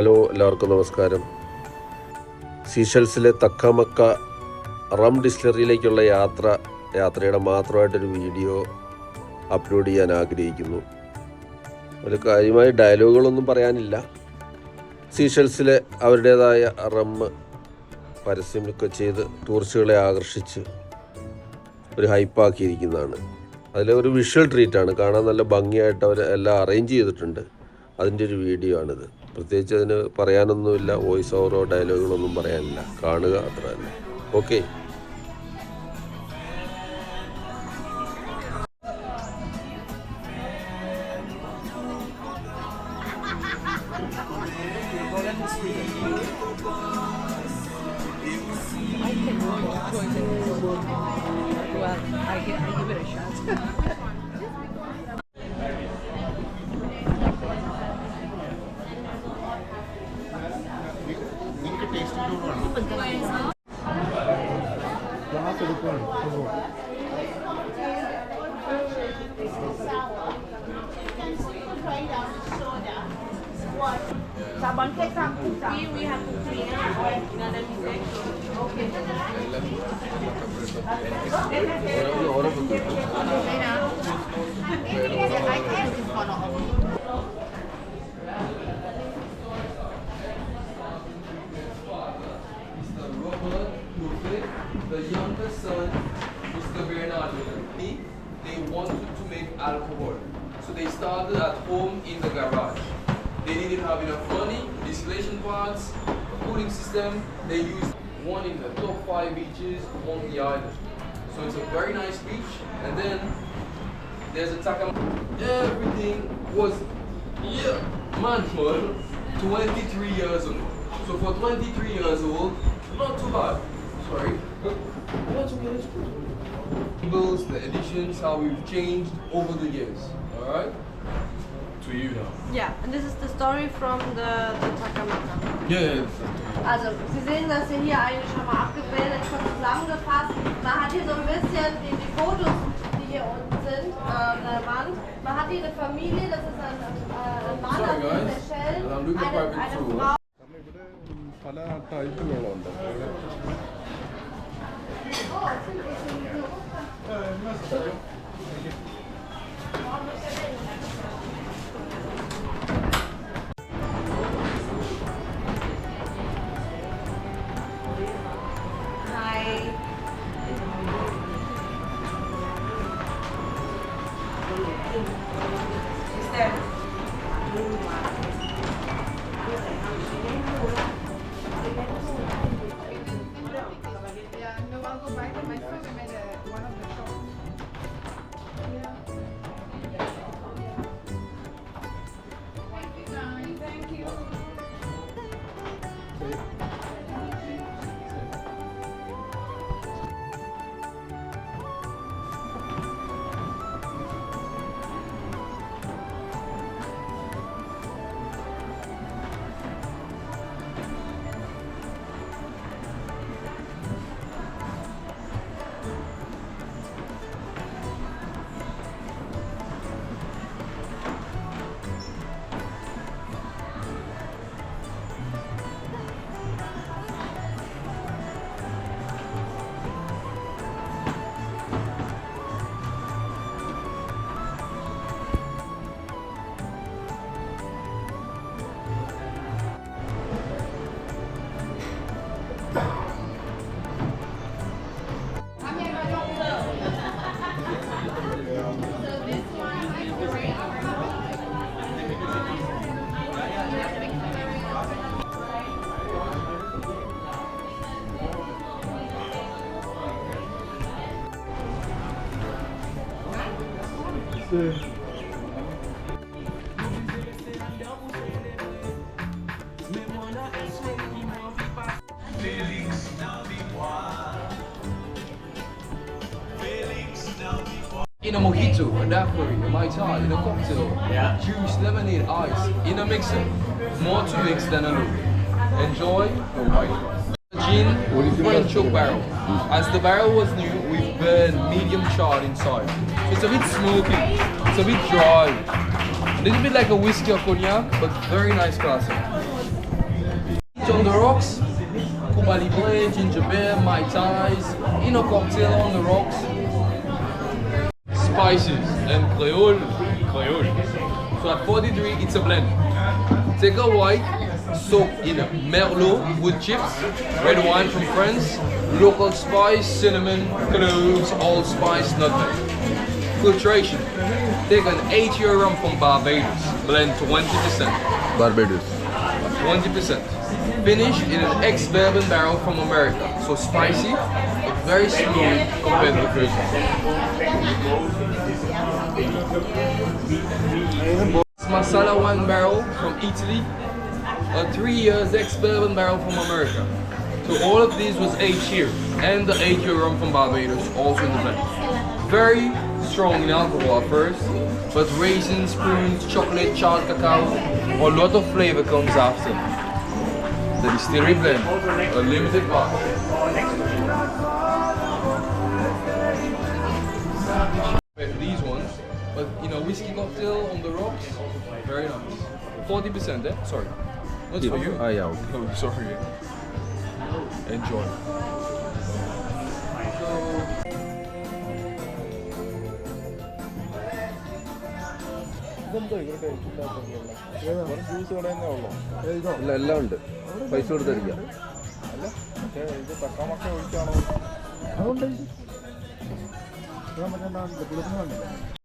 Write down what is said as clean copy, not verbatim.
Hello, എല്ലാവർക്കും നമസ്കാരം. സീഷെൽസിലെ തക്കാമക്ക rum ഡിസ്റ്റിലറിയിലേക്കുള്ള യാത്രയുടെ മാത്രമായിട്ടൊരു വീഡിയോ അപ്ലോഡ് ചെയ്യാൻ ആഗ്രഹിക്കുന്നു. ഒരു കാര്യമായ ഡയലോഗുകളൊന്നും പറയാനില്ല. സീഷെൽസിലെ അവരുടേതായ റമ്മ് പരസ്യമൊക്കെ ചെയ്ത് ടൂറിസ്റ്റുകളെ ആകർഷിച്ച് ഒരു ഹൈപ്പാക്കിയിരിക്കുന്നതാണ്. അതിലെ ഒരു വിഷ്വൽ ട്രീറ്റാണ്. കാണാൻ നല്ല ഭംഗിയായിട്ട് അവർ എല്ലാം അറേഞ്ച് ചെയ്തിട്ടുണ്ട്. അതിൻ്റെ ഒരു വീഡിയോ ആണിത്. പ്രത്യേകിച്ച് അതിന് പറയാനൊന്നുമില്ല, വോയിസ് ഓവറോ ഡയലോഗുകളൊന്നും പറയാനില്ല. കാണുക അത്ര തന്നെ. Okay. I give it a shot. We have to clean the youngest son, Mr. Bernard, they wanted to make alcohol. So they started at home in the garage. They didn't have enough money, distillation plants, cooling system. They used one in the top 5 beaches on the island. So it's a very nice beach. And then there's a Takamaka. Everything was manual 23 years ago. So for 23 years old, not too bad. Sorry. The additions, how we've changed over the years. Alright? To you now. Yeah, and this is the story from the Takamaka. Yeah. Also, Sie sehen das hier eigentlich schon mal abgebildet, schon zusammengefasst. Man hat hier so ein bisschen die Fotos, die hier unten sind, an der Wand. Man hat hier eine Familie, das ist ein Mann aus den Seychelles, eine Frau. പല ടൈപ്പുകളുണ്ട്. In a mojito, a daiquiri, a mai tai, in a cocktail, juice, lemonade, ice, in a mixer, more to mix than a loop. Enjoy. Gin, French oak barrel. As the barrel was new, we've burned medium charred inside. So it's a bit smoky, it's a bit dry. A little bit like a whiskey or cognac, but very nice classic. On the rocks, Cuba Libre, ginger beer, Mai Tais, in a cocktail on the rocks. Spices and Creole. So at 43, it's a blend. Take a white, soak in Merlot, wood chips, red wine from France, local spice, cinnamon, cloves, allspice, nutmeg. Filtration. Take an 8-year rum from Barbados, blend 20%. Barbados. 20%. Finished in an ex-bourbon barrel from America. So spicy, but very smooth compared to the first one. Masala wine barrel from Italy. A 3 years ex-bourbon barrel from America. So all of these was aged here. And the 8-year rum from Barbados also in the blend. Very strong in alcohol at first, but raisins, prunes, chocolate, charred cacao, a lot of flavor comes after. The distillery blend, a limited batch. These ones, but whiskey cocktail on the rocks, very nice. 40%, eh? Sorry. That's for you. Yeah, okay. Oh, sorry. Enjoy. എല്ലാം ഉണ്ട് പൈസ കൊടുത്തിരിക്കാം അതുകൊണ്ട്